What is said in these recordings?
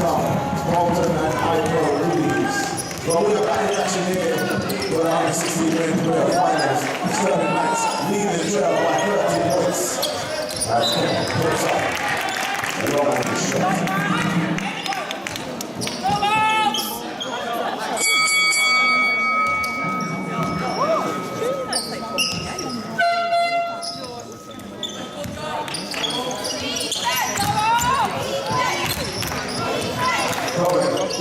Tom, Bolton and Ivor Ruiz. Well, we are back in action here with our 16-minute player finals. Sterling Knights leading the trail by 30 points. As Kevin puts up a long shot.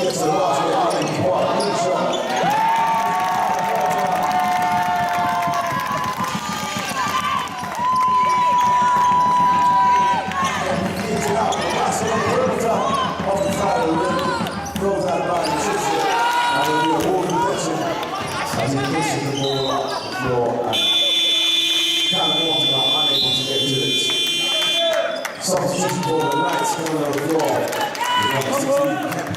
Gets the last bit out in quite a good shot. Gets it out, passes on the perimeter of the side of the rim, throws that line and shoots it, and there'll be a holding possession as he pushes the ball up the floor and Callum Mortimer unable to get to it. Substitution for the Knights coming on the floor. Number 16, Kemp.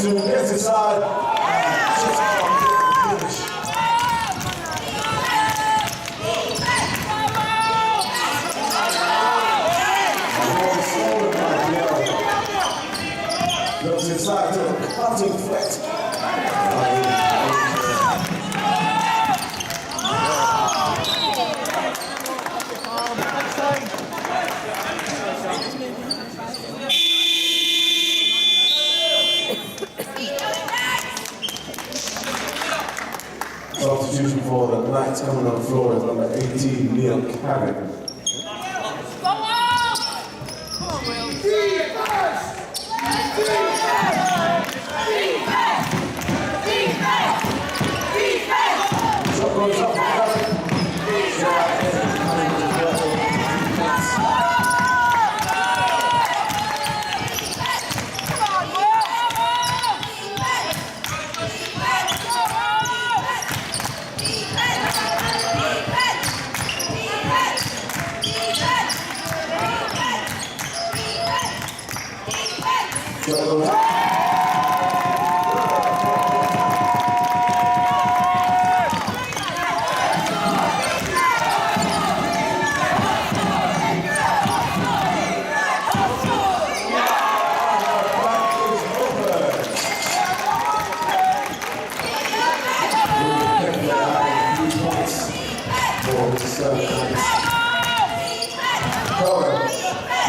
Gets inside, just can't get the finish. The ball is stolen by Biel. Looks inside to the cutting flex. Substitution for the Knights coming on the floor is number 18, Neil Cabin. Go on! Come on, Will. Defense! Shot goes up for Cabin.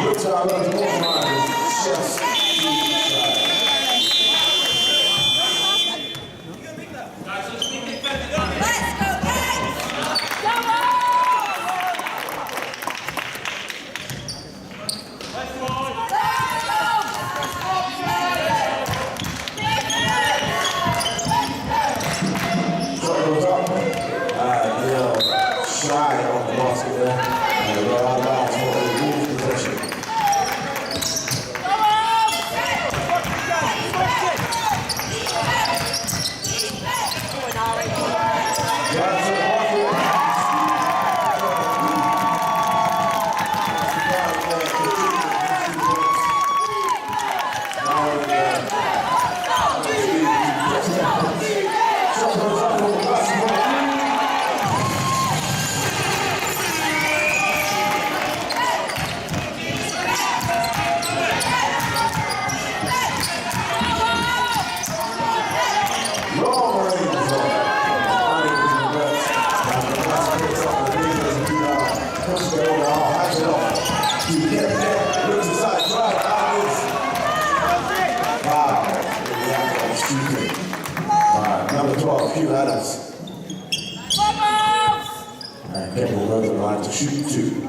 Looks like I'm going to walk around just shy of the basket there. And the right line for the Wolves possession. Q Adams. And Kevin will go to the line to shoot 2.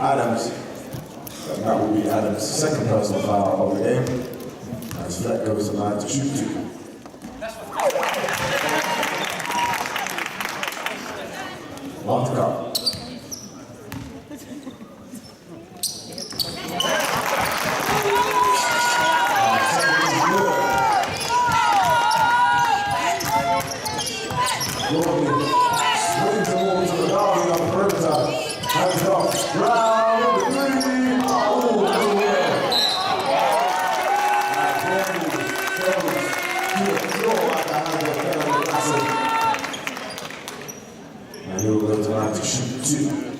Adams. And that will be Adams' second personal foul of the game. As Fleck goes to line to shoot 2. One to come. Hands off. Round 3. Oh, and you're going to have to shoot 2.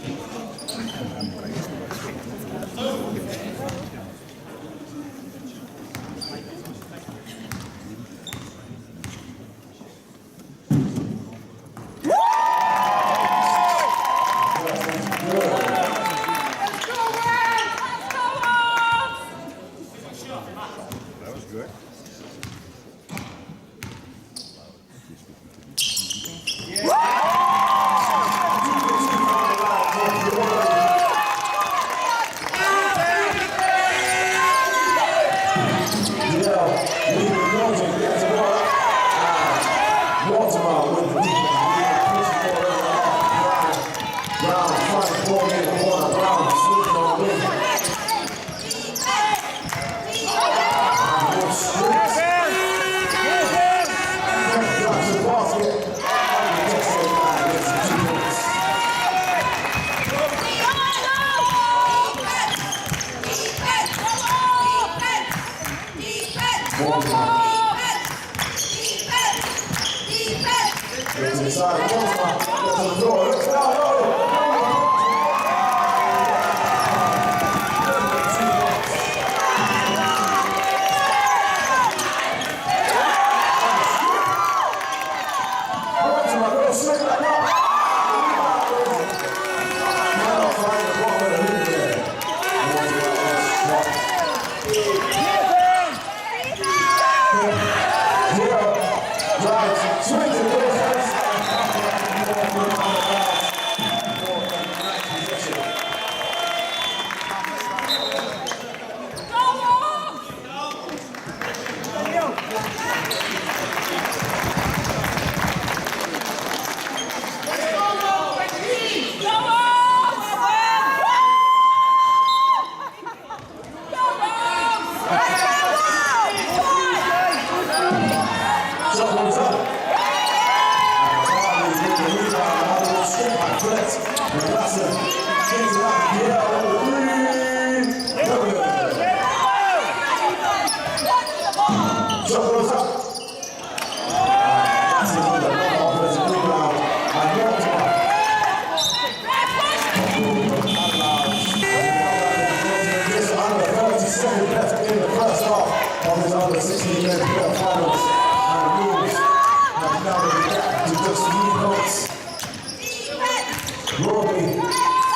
Roby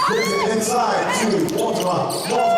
brings it inside to Baltimore.